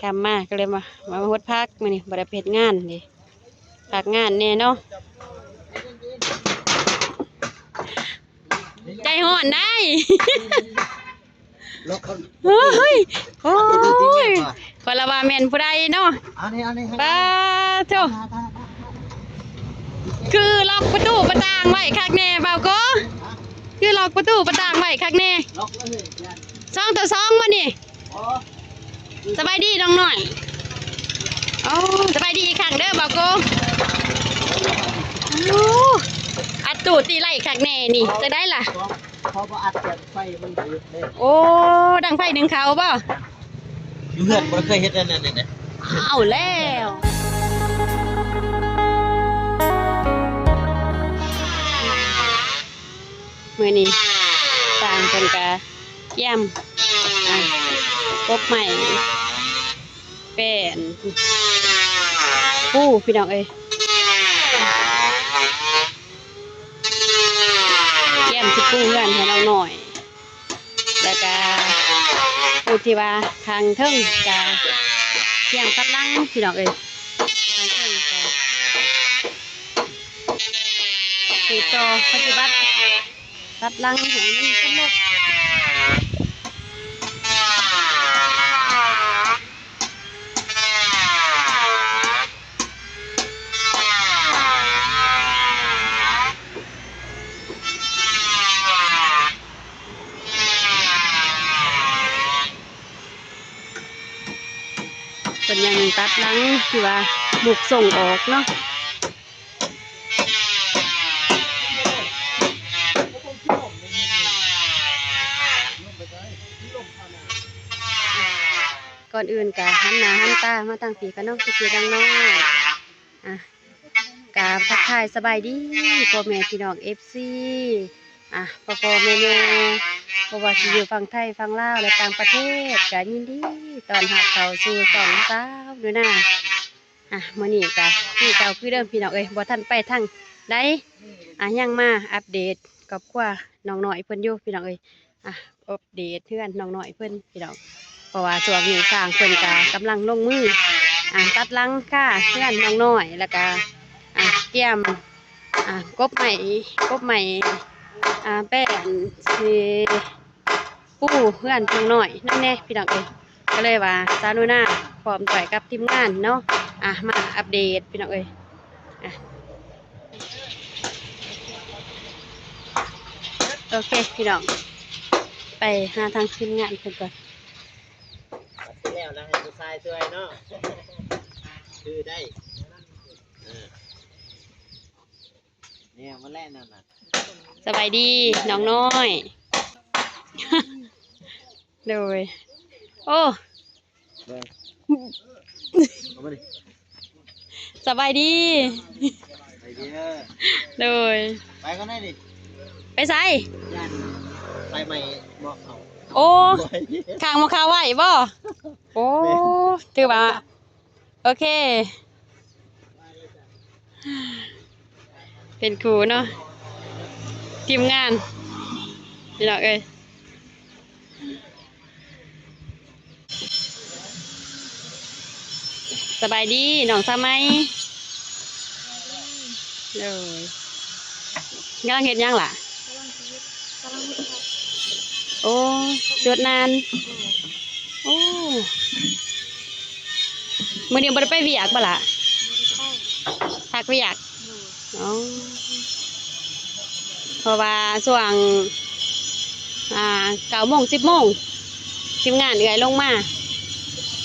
คำมาก็เลยมาฮดพักมานี่บริเพชงานดิพักงานแน่เนาะใจห่อนได้เฮ้ยโอ้ยพลาวาเมนผู้ใดเนาะป้าเจ้าคือล็อกประตูประต่างไว้คักแน่เบาก็คือล็อกประตูประต่างไว้คักแน่2-2มานี่สบายดีน้องหน่อยโอ้สบายดีอีกครั้งเด้อเบาก็โอ้อัดตูดตีไล่คักแน่นี่จะได้ล่ะพออัดเสียบไฟมันยืดเลยโอ้ดังไฟหนึ่งเขาเปล่าอยู่เพื่อนบ่เคยเฮ็ดอันนั้นเนี่ยเอาแล้วมื้อนี้ต่างกันกะย่ำกบใหม่เป็นปูพี่น้องเอ้ยย่ำสิปูเพื่อนให้เราหน่อยแล้วก็ปูที่ว่าทางเทิงกะเที่ยงพัดลังพี่น้องเอ้ยทางเทิงกะคือต่อปฏิบัติพัดลังของมันสำเร็จเป็นยังตัดลังคือว่าบุกส่งออกเนาะก่อนอื่นกะหันหน้าหันตามาตั้งปีกันเนาะคือดังน้อยกะทักทายสบายดีพ่อแม่พี่น้องFCพ่อแม่เพราะว่าสิอยู่ฝั่งไทยฝั่งลาวและต่างประเทศกะยินดีตอนรับเข้าสู่สองสาวด้วยนะมื้อนี้กะคือเก่าคือเดิมพี่น้องเอ้ยบ่ทันไปทางใดยังมาอัปเดตกับครัวน้องน้อยเพิ่นอยู่พี่น้องเอ้ยอัปเดตเพื่อนน้องน้อยเพิ่นพี่น้องเพราะว่าช่วงนี้สร้างเพิ่นกะกำลังลงมือตัดหลังค่าเพื่อนน้องน้อยแล้วก็เตรียมกบใหม่แป้นสิปูเพื่อนน้องน้อยนั่นแน่พี่น้องเอ้ยก็เลยว่าซาโนนาพร้อมต่อยกับทีมงานเนาะมาอัปเดตพี่น้องเอ้ยโอเคพี่น้องไปหาทางทีมงานเพิ่นก่อนแล้วนะให้ผู้ชายช่วยเนาะคือได้เนี่ยมาแล่นนั่นน่ะสบายดีน้องน้อยโดยโอ้สบายดีโดยไปก็ได้ดิไปใส่ไปใหม่บอกเขาโอ้ข้างมาข้าวไหวบ่โอ้ถือว่าโอเคเป็นครูเนาะทีมงานพี่น้องเอ้ยสบายดีน้องสมัยเลยกำลังเห็นยังล่ะโอ้จดนานโอ้มื้อนี้บ่ได้ไปเวียกบ่ล่ะพักเวียกอ๋อเพราะว่าช่วง9 โมง 10 โมงทีมงานเอื้อยลงมา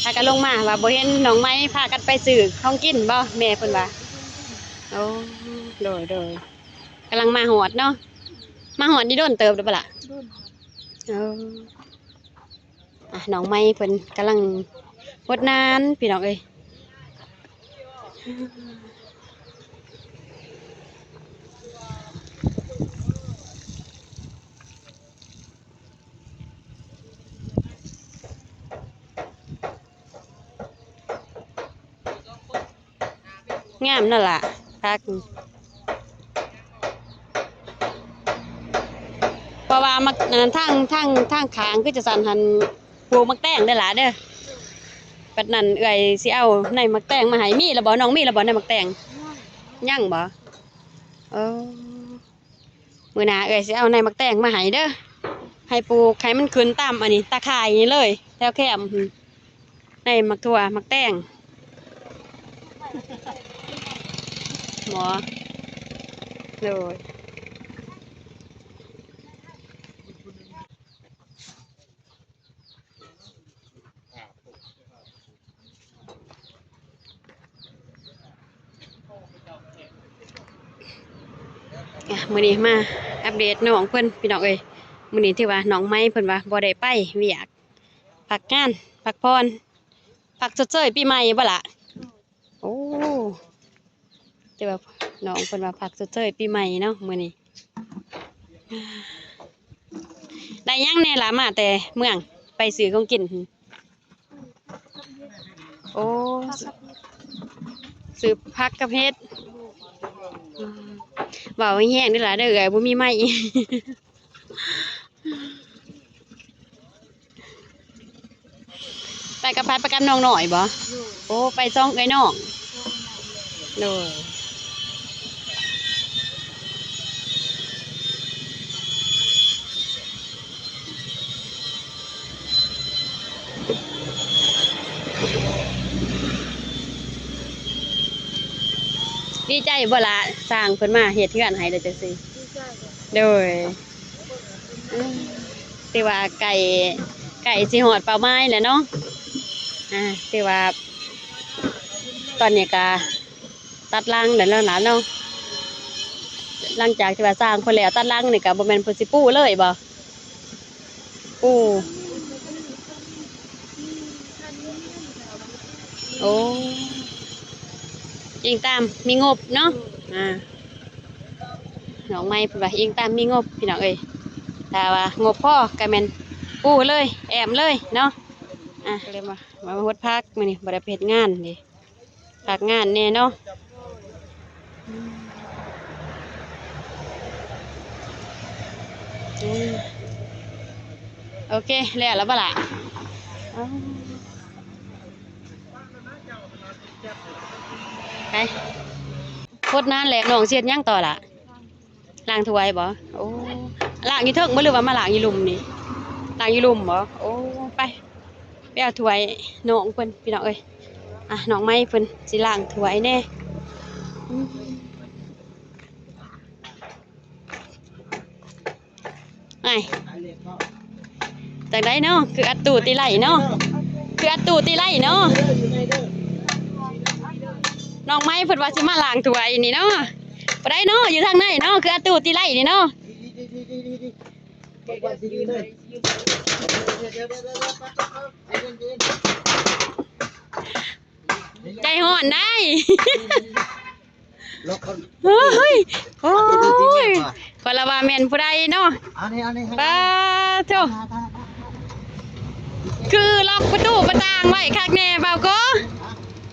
พากันลงมาว่าบ่เห็นน้องไม้พากันไปซื้อของกินบ่แม่เพิ่นว่าโอ้โดยกำลังมาหอดเนาะมาหอดนี่โดนเติบได้บ่ล่ะน้องไม้เพิ่นกำลังหดนานพี่น้องเอ้ยงามนั่นล่ะพักเพราะว่ามักทางขางคือจะสั่นหันปลูกมักแตงได้หลายเด้อไป ปัดนั้นเอื้อยสิเอาในมักแตงมาให้มีแล้วบ่น้องมีแล้วบ่ในมักแตงยังบ่เออมื้อหน้าเอื้อยสิเอาในมักแตงมาให้เด้อให้ปลูกให้มันขึ้นตามอันนี้ตาข่ายนี่เลยแถวแคมในมักถั่วมักแตงหมอเลยมื้อนี้มาอัปเดตน้องเพิ่นพี่น้องเอ้ยมื้อนี้ที่ว่าน้องไม้เพิ่นว่าบ่ได้ไปเวียกพักงานพักผ่อนพักชดเชยปีใหม่บ่ล่ะโอ้แต่ว่าน้องเพิ่นว่าพักชดเชยปีใหม่เนาะมื้อนี้ได้ยังแน่ล่ะมาแต่เมืองไปซื้อของกินโอ้ซื้อผักกับเฮ็ดเว้าแห้งๆนี่ล่ะเด้อเอ้ยบ่มีไม้ ไปกับพัดประกันน้องหน่อยบ่โอ้ไปซ่องเอ้ยน้องโดยดีใจบ่ล่ะสร้างเพิ่นมาเฮ็ดเฮือนให้เด้อจังซี่โดยแต่ว่าไก่สิฮอดเป้าหมายแล้วเนาะแต่ว่าตอนนี้ก็ตัดรังแล้วเนาะเนาะหลังจากที่ว่าสร้างคนแล้วตัดรังนี่ก็บ่แม่นเพิ่นสิปูเลยบ่ปูโอ้อิงตามมีงบเนาะน้องไม้เพิ่นว่าอิงตามมีงบพี่น้องเอ้ยถ้าว่างบพอก็แม่นปูเลยแอมเลยเนาะก็เลยมาฮดพักมื้อนี้บ่ได้ไปเฮ็ดงานดิพักงานแน่เนาะโอเคแล้วบ่ล่ะไปโคตรนานแหลกน้องเสียดยังต่อล่ะล้างถ้วยบ่โอ้ล้างอยู่เทิงบ่หรือว่ามาล้างอยู่หลุมนี่ล้างอยู่หลุมบ่โอ้ไปเอาถ้วยน้องเพิ่นพี่น้องเอ้ยน้องไม้เพิ่นสิล้างถ้วยแน่ไอ้จากได้เนาะคืออัดตูตีไหลเนาะคืออัดตูตีไหลเนาะน้องไม้เพิ่นว่าสิมาล้างถ้วยนี่เนาะบ่ได้เนาะอยู่ทางไหนเนาะคืออัดตูตีไหลนี่เนาะใจห่อนได้เฮ้ยโอ้ยคนละว่าแม่นผู้ใดเนาะป้าเจ้าคือล็อกประตูประต่างไว้คักแน่เบาก็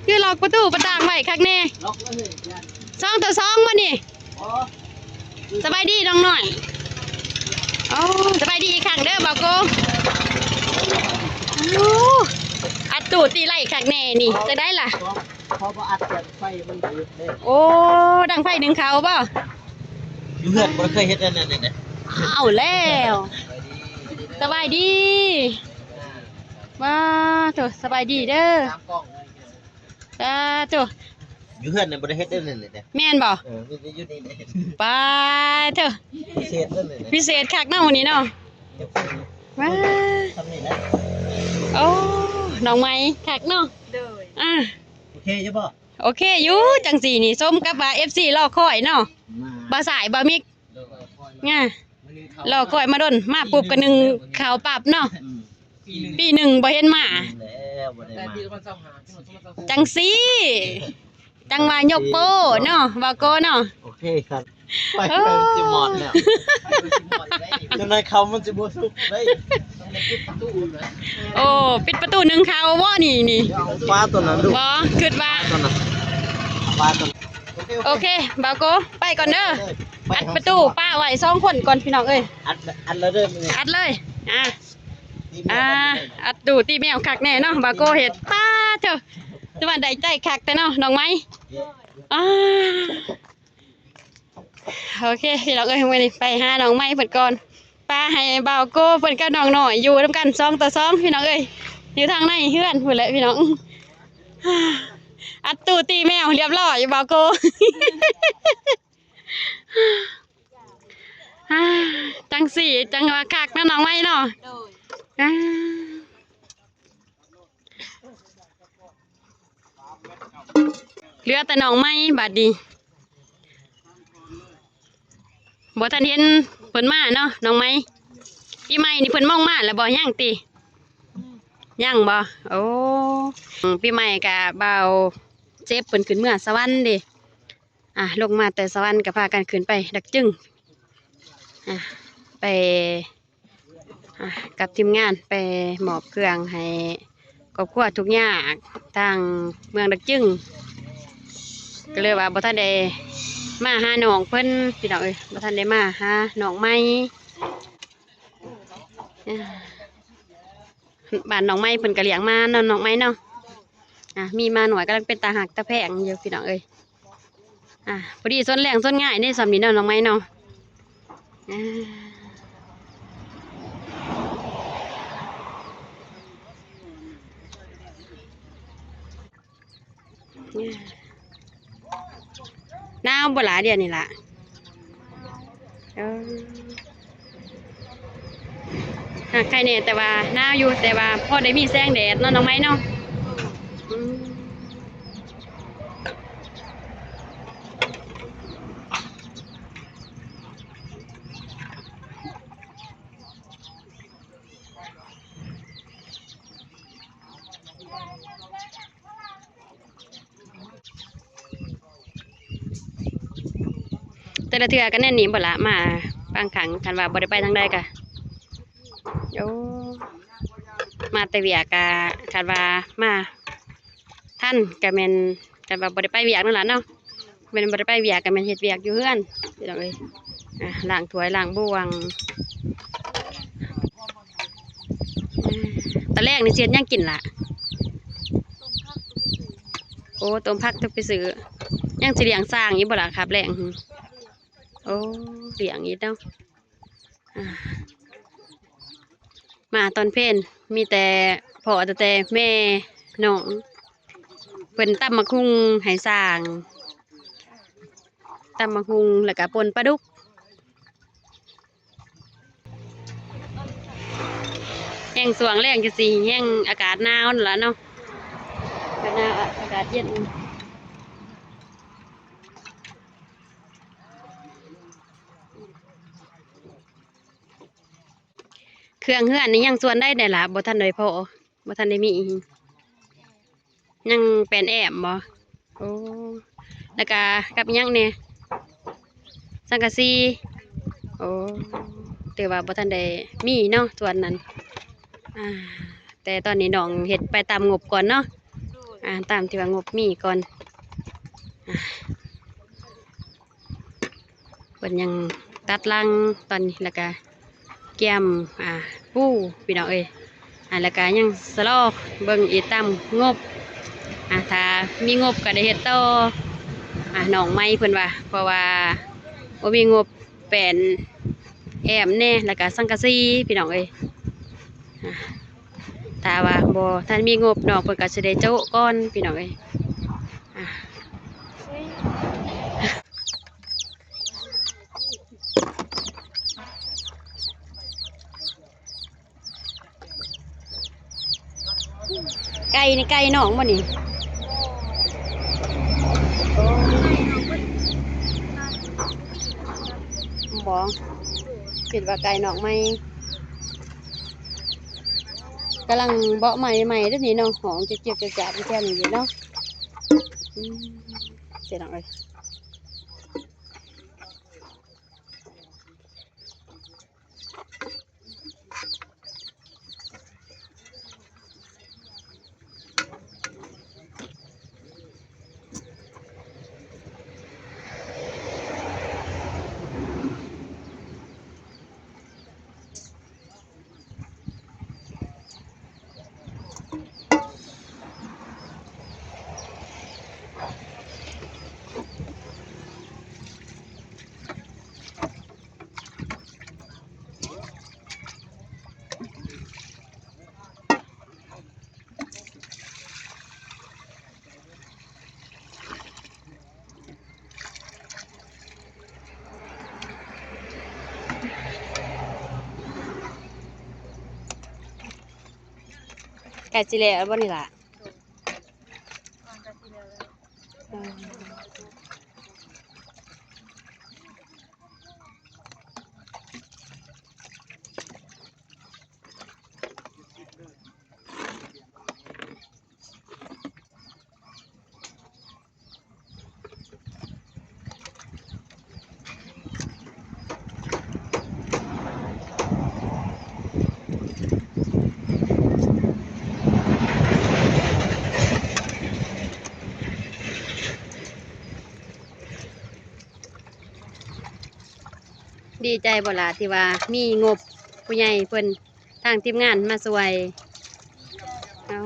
คือล็อกประตูประต่างไว้คักแน่2-2มานี่สบายดีน้องหน่อยโอ้สบายดีอีกครั้งเด้อเบาก็อัดตูตีไหลคักแน่นี่จะได้ล่ะพออัดจากไฟมันดูดเด้ โอ้ดังไฟดึงเขาเปล่าอยู่เฮือนบ่เคยเฮ็ดอันนั้นเด้เอาแล้วสบายดีว้าโถสบายดีเด้อโถอยู่เฮือนนี่บ่ได้เฮ็ดอันนั้นเด้แม่นบ่มีอยู่นี่เด้ไปเถอะพิเศษนั่นเลยพิเศษคักเนาะวันนี้เนาะว้าทำนี่นะโอ้น้องไม้คักเนาะโอเคใช่ป่ะโอเคอยู่จังสีนี่ส้มกับว่า FC รอคอยเนาะบ่สายบ่มิกง่รอคอยมาดนมาปุ๊บกันนึงข่าวปรับเนาะปีหนึ่งบ่เห็นมาจังสีจังว่ายกโป้เนาะบ่โกเนาะโอเคครับไปจิมอดแล้วจังได๋เขามันสิบ่สุกได้โอ้ปิดประตูนึงเขาบ่นี่ฟ้าตัวนั้นดูบ่คิดว่าตัวนั้นฟ้าตัวโอเคบ่โกไปก่อนเด้ออัดประตูป้าไว้2คนก่อนพี่น้องเอ้ยอัดแล้วเด้ออัดเลยอัดดูตีแมวคักแน่เนาะบ่โกเฮ็ดป้า เถอะจะมาได้ใจคักแต่เนาะน้องไม้อ้าโอเคพี่น้องเอ้ยวันนี้ไปหาน้องไม้เปิดก่อนป้าให้บ่าวโก้เปิดกับน้องหน่อยอยู่ร่วมกัน2 ต่อ 2พี่น้องเอ้ยอยู่ทางในเฮือนพูดเลยพี่น้องอัดตูตีแมวเรียบร้อยบ่าวโก้ จังสี่จังว่าคักนะน้องไม้เนาะอ่าเหลือแต่น้องไม้บาดดีบ่ทันเห็นเพิ่นมาเนาะน้องไม้ปีใหม่นี่เพิ่นมองมาแล้วบ่ย่างติย่างบ่โอ้ปีใหม่กะเบาเจ็บเพิ่นขึ้นเมื่อสวรรค์เด้ลงมาแต่สวรรค์ก็พากันขึ้นไปดักจึงไปกับทีมงานไปมอบเครื่องให้ครอบครัวทุกอย่างทางเมืองดักจึงก็เลยว่าบ่ทันได้มาหาน้องเพิ่นพี่น้องเอ้ยบ่ทันได้มาหาน้องใหม่บ้านน้องไม้เพิ่นก็เลี้ยงมาเนาะน้องไม้เนาะมีมาหน่อยกำลังเป็นตาหักตาแพงอยู่พี่น้องเอ้ยพอดีส้นแรงส้นง่ายนี่สำนี้เนาะน้องไม้เนาะหนาวบ่หลายเดือนนี่ล่ะใครเนี่ยแต่ว่าหนาวอยู่แต่ว่าพอได้มีแสงแดดเนาะน้องไม้เนาะแต่ละเทื่อก็แน่นหนีบ่ละมาบางครั้งคันว่าบ่ได้ไปทางใดกะโอ้มาแต่เวียกะคันว่ามาท่านก็แม่นคันว่าบ่ได้ไปเวียกนั่นล่ะเนาะแม่นบ่ได้ไปเวียกก็แม่นเฮ็ดเวียกอยู่เฮือนพี่น้องเอ้ยล้างถ้วยล้างบ่วงตอนแรกนี่เสียนยังกินล่ะโอ้ต้มผักต้องไปซื้อยังสิเลี้ยงสร้างอยู่บ่ล่ะครับแรงโอ้เลี้ยงอีกเนาะมาตอนเพลนมีแต่พ่อแต่แม่น้องเพิ่นตำมะคุงให้สร้างตำมะคุงแล้วก็ป่นปลาดุกแห้งสวงแรงจังซี่แห้งอากาศหนาวนั่นล่ะเนาะอากาศเย็นเครื่องเฮือนนี่ยังส่วนได้ล่ะบ่ทันได้พอบ่ทันได้มียังเป็นแอบบ่โอ้แล้วก็กับยังเนี่ยสังกะสีโอ้แต่ว่าบ่ทันได้มีเนาะส่วนนั้นแต่ตอนนี้น้องเฮ็ดไปตามงบก่อนเนาะตามที่ว่างบมีก่อนเพิ่นยังตัดลังตอนนี้แล้วก็แก้มปูพี่น้องเอ้ยแล้วก็ยังสลอเบิ่งอีตามงบถ้ามีงบก็ได้เฮ็ดต่อน้องไม้เพิ่นว่าเพราะว่าบ่มีงบเป็นแอมแน่แล้วก็สังกะสีพี่น้องเอ้ยถ้าว่าบ่ท่านมีงบน้องเพิ่นก็สิได้โจ๊ะก่อนพี่น้องเอ้ยไก่นี่ไก่น้องบ่นี่บ่คิดว่าไก่น้องไหมกำลังเบาะใหม่ๆเด้อนี่น้องหอมเจ็บๆจับๆแค่นี้อยู่เนาะเสียดาย ก่สิแล้วบ่นี่ล่ะอืมดีใจบ่ล่ะที่ว่ามีงบผู้ใหญ่เพิ่นทางทีมงานมาช่วยเอา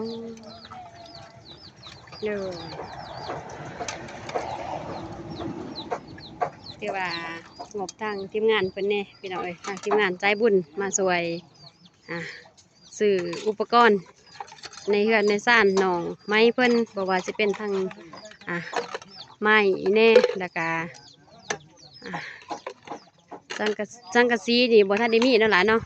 เด้อที่ว่างบทางทีมงานเพิ่นแน่พี่น้องเอ้ยทางทีมงานใจบุญมาช่วยซื้ออุปกรณ์ในเฮือนในซ่านหนองไม้เพิ่นบอกว่าจะเป็นทางไม้แน่แล้วก็อ่าจังกะสีนี่บ่ทันได้มีนั่นล่ะเนาะ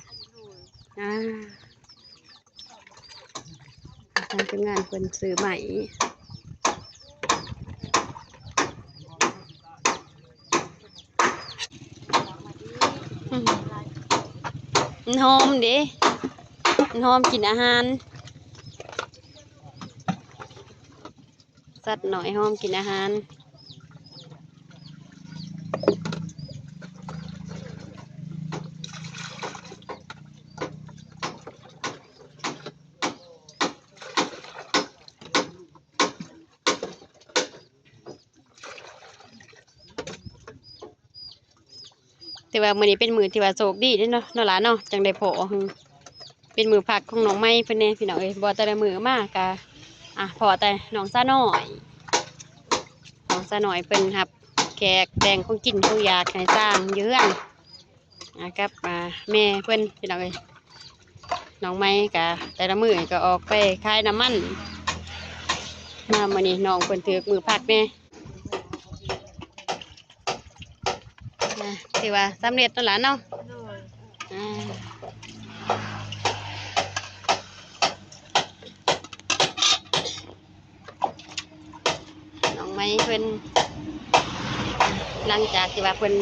ทางทีมงานเพิ่นซื้อใหม่มันหอมเด้มันหอมกินอาหารสัตว์หน่อยหอมกินอาหารแต่ว่ามื้อนี้เป็นมื้อที่ว่าโชคดีเด้เนาะหลานเนาะจังได้พอเป็นมื้อพักของน้องไม้เพิ่นแน่พี่น้องเอ้ยบ่แต่ละมื้อมากกะพอแต่น้องซาน้อยน้องซาน้อยเพิ่นรับแขกแต่งของกินของอยากให้สร้างเยือนกับแม่เพิ่นพี่น้องเอ้ยน้องไม้กะแต่ละมื้อก็ออกไปขายน้ำมันมามื้อนี้น้องเพิ่นถือมื้อพักแน่ถือว่าสำเร็จแล้วล่ะเนาะน้องไม้เพิ่นหลังจากที่ว่าเพิ่น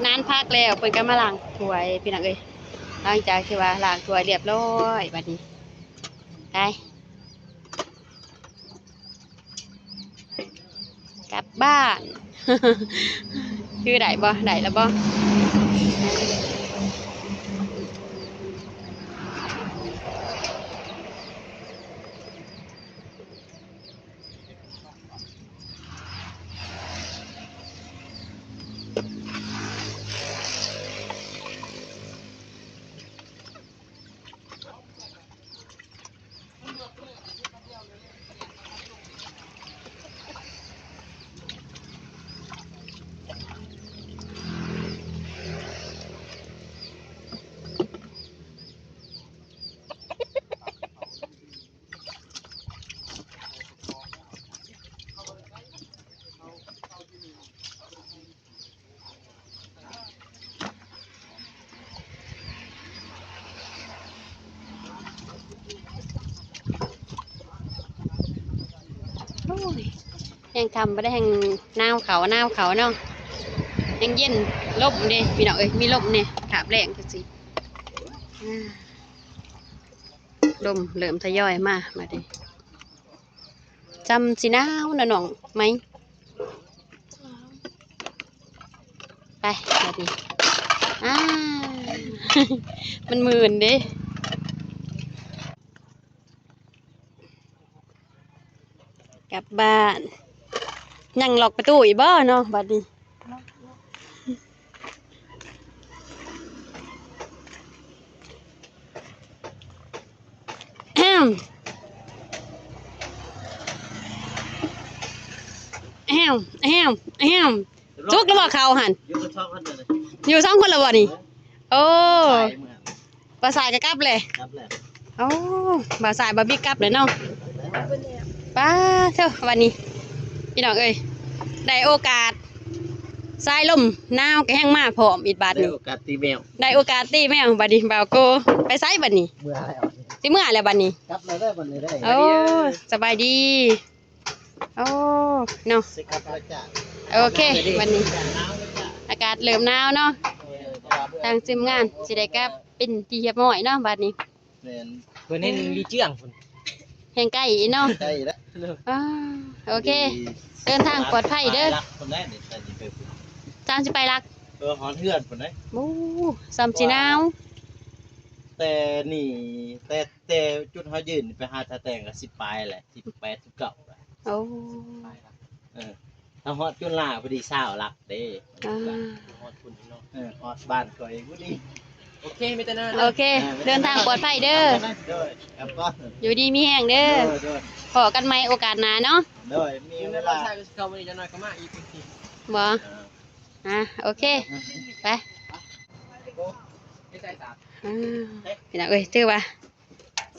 นานพักแล้วเพิ่นก็มาล้างถ้วยพี่น้องเอ้ยหลังจากที่ว่าล้างถ้วยเรียบร้อยบัดนี้ไปกลับบ้าน คือได้บ่ได้แล้วบ่แห้งคำไม่ได้แห้งหนาวเขาเนาะแห้งเย็นลมเด้พี่น้องเอ้ยมีลมเนี่ยขาบแรงจังสิลมเริ่มทยอยมาดิจำสิหนาวนะน้องไหมไปมาดิมันมื่นเด้กลับบ้านยังล็อกประตูอีกบ่เนาะบัดนี้แฮมทุกระบอกเขาหันอยู่2 คนละบ่นี่โอ้บ่าวสายก็กลับเลยโอ้บ่าวสายบ่บิ๊กกลับเลยเนาะป้าเถอะวันนี้พี่น้องเอ้ยได้โอกาสสายลมหนาวก็แห้งมากพร้อมอีกบาทนี่ได้โอกาสตีแมวบัดนี้บ่าวโกไปไสบัดนี้ สิเมื่อแล้วบัดนี้ กลับมาได้บันนี้ได้ โอ้สบายดีโอ้เนาะ สิครับแล้วจ้ะ โอเควันนี้ หนาวแล้วจ้ะ อากาศเริ่มหนาวเนาะทางทีมงานสิได้กลับเป็นที่เรียบร้อยเนาะบัดนี้ แม่น เพิ่นเห็นมีเจื้องพุ่น แห่งใกล้อีเนาะ ใกล้แล้ว อ้าวโอเค เดินทางปลอดภัยเด้อ รักคนแรกนี่แต่สิไปพุ่น ทางสิไปรัก หอนเฮือนพุ่นเด้ บูซ้ำสิหนาว แต่นี่แต่จุดเฮายืนไปหาตาแต่งก็10ปลายแหละ18 19 โอ้ ถ้าฮอดจุดล่าพอดี20ลักเด้ อ่า ฮอดพุ่นเนาะ ฮอดบ้านก็เองพอดี โอเคไม่แต่นั้น โอเค เดินทางปลอดภัยเด้อ เด้อครับก็ อยู่ดีมีแห้งเด้อ เด้อ ขอกันใหม่โอกาสหน้าเนาะ เด้อมี มี เว เว ลา ลาใช้ก็สิเข้ามานี่จังหน่อยก็มาอีกที บ่โอเค ไป ไม่ใช่ตาม พี่น้องเอ้ยถือว่า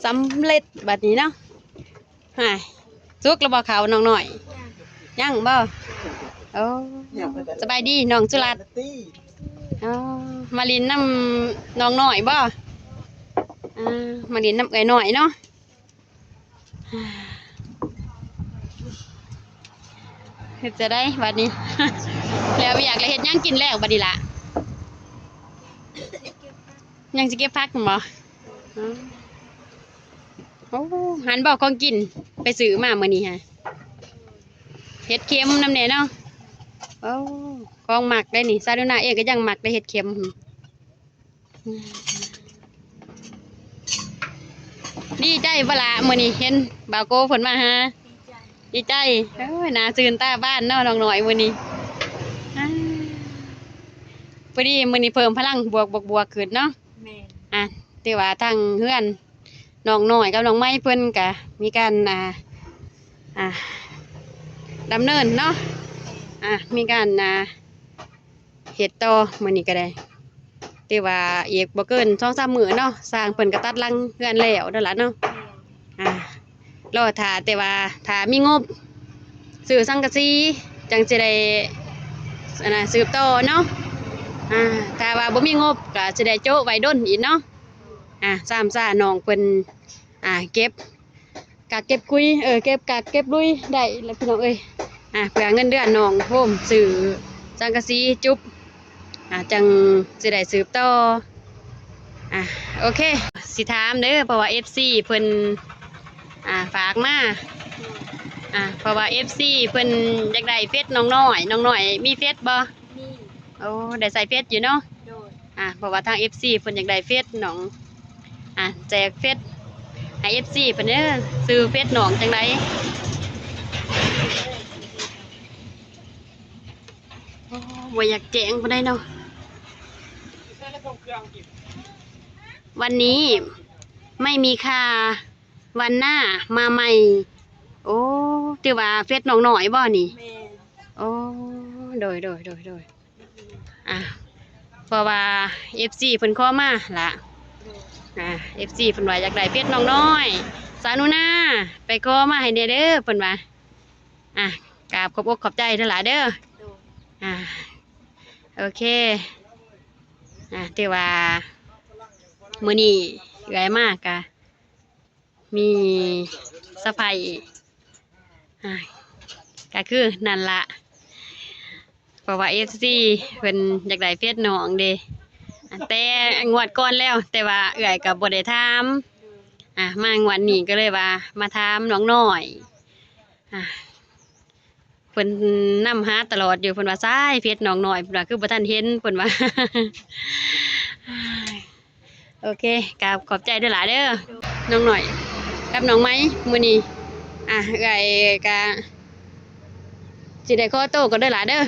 สำเร็จบัดนี้เนาะหายสุกแล้วบ่เขาน้องหน่อยยังบ่โอ้สบายดีน้องจุรัตน์อ๋อมาลินน้ำน้องหน่อยบ่มาลินน้ำเอ้ยหน่อยเนาะเฮ็ดจะได้บัดนี้ แล้วอยากเลยเฮ็ดหยังกินแล้วบัดนี้ล่ะยังสิเก็บผักอยู่บ่อ๋อโอ้หันบอกของกินไปซื้อมามื้อนี้ฮะเห็ดเค็มน้ำแน่เนาะโอ้ของหมักได้นี่ซาดูนาเองก็ยังหมักได้เห็ดเค็มดีใจเวลามื้อนี้เห็นบ่าวโกเพิ่นมาหาดีใจโอ้ยน่าตื่นตาบ้านเนาะน้องหน่อยมื้อนี้อ่าพอดีมื้อนี้เพิ่มพลังบวกขึ้นเนาะแต่ว่าทางเฮือนน้องน้อยกับน้องไม้เพิ่นก็มีการดำเนินเนาะมีการเฮ็ดต่อมื้อนี้ก็ได้แต่ว่าอีกบ่เกิน 2-3 มื้อเนาะสร้างเพิ่นก็ตัดหลังเฮือนแล้วนั่นล่ะเนาะรอท่าแต่ว่าถ้ามีงบซื้อสังกะสีจังสิได้สืบต่อเนาะถ้าว่าบ่มีงบก็สิได้โจ๊ะไว้ด้นอีกเนาะสามซ่าน้องเพิ่นเก็บกากเก็บคุยเก็บกากเก็บลุยได้แล้วพี่น้องเอ้ยเพื่อเงินเดือนน้องโฮมซื้อสังกะสีจุ๊บจังสิได้สืบต่อโอเคสิถามเด้อเพราะว่า FC เพิ่นฝากมาเพราะว่า FC เพิ่นอยากได้เฟซน้องน้อยมีเฟซบ่มีโอ้ได้ใส่เฟซอยู่เนาะเพราะว่าทาง FC เพิ่นอยากได้เฟซน้องแจกเฟซให้ FC เพิ่นเด้อซื้อเฟซน้องจังไดโอ้บ่อยากแจ้งบ่ได้เนาะวันนี้ไม่มีค่าวันหน้ามาใหม่โอ้ถือว่าเฟซน้องน้อยบ่นี่โอ้โดยเพราะว่า FC เพิ่นขอมาล่ะFC เพิ่นว่าอยากได้เฟซน้องน้อยสานุนาไปขอมาให้เด้อเพิ่นว่ากราบขอบอกขอบใจเด้อหลายเด้อโอเคแต่ว่ามื้อนี้ใหญ่มากกะมีสะใภ้ก็คือนั่นละเพราะว่า FC เพิ่นอยากได้เฟซน้องเด้แต่งวดก่อนแล้วแต่ว่าเอื้อยก็บ่ได้ถามมางวดนี้ก็เลยว่ามาถามน้องน้อยเพิ่นนำหาตลอดอยู่เพิ่นว่าซ้ายเฟซน้องน้อยเพิ่นว่าคือบ่ทันเห็นเพิ่นว่า โอเคกราบขอบใจด้วยหลายเด้อน้องหน่อยกับน้องไม้มื้อนี้เอื้อยก็สิได้ขอโตวก็ด้วยหลายเด้อ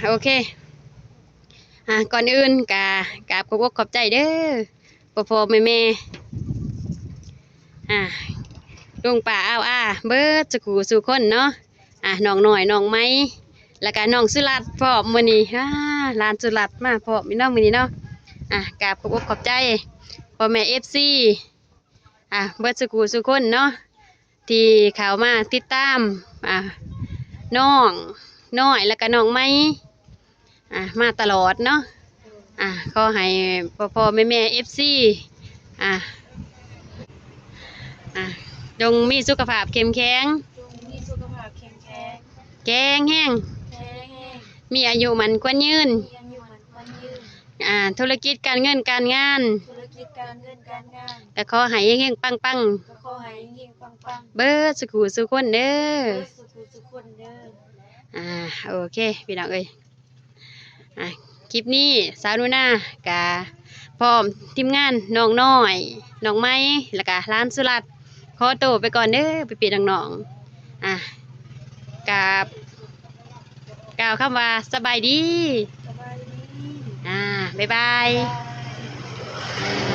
โอเคก่อนอื่นกราบขอบอกขอบใจเด้อพ่อๆแม่ลุงป้าเบิดสุขสู่คนเนาะน้องหน่อยน้องไม้แล้วก็น้องสุรัตน์พร้อมมื้อนี้หลานสุรัตน์มาพร้อมมีน้องมื้อนี้เนาะกราบขอบอกขอบใจพ่อแม่ FC เบิดสุขสู่คนเนาะที่เข้ามาติดตามน้องน้อยแล้วก็น้องไม้มาตลอดเนาะขอให้พ่อแม่ FC อ่ะจงมีสุขภาพเข้มแข็ง จงมีสุขภาพแข็งแรง แข็งแห้ง แข็งแรง มีอายุมันควรยืน มีอายุมันควรยืน ธุรกิจการเงินการงาน ธุรกิจการเงินการงาน ก็ขอให้เฮงๆปัง ก็ขอให้เฮงๆปัง ๆเบิดสุขุสุขคนเด้ ๆ อ เบิดสุขสุขคนเด้อ โอเคพี่น้องเอ้ยคลิปนี้สาวนุนากะพร้อมทีมงานน้องน้อยน้องไม้แล้วก็ร้านสุรัตน์ขอตัวไปก่อนเด้อไปปีน้องๆกับกล่าวคำว่าสบายดี สบายดี บ๊ายบาย บาย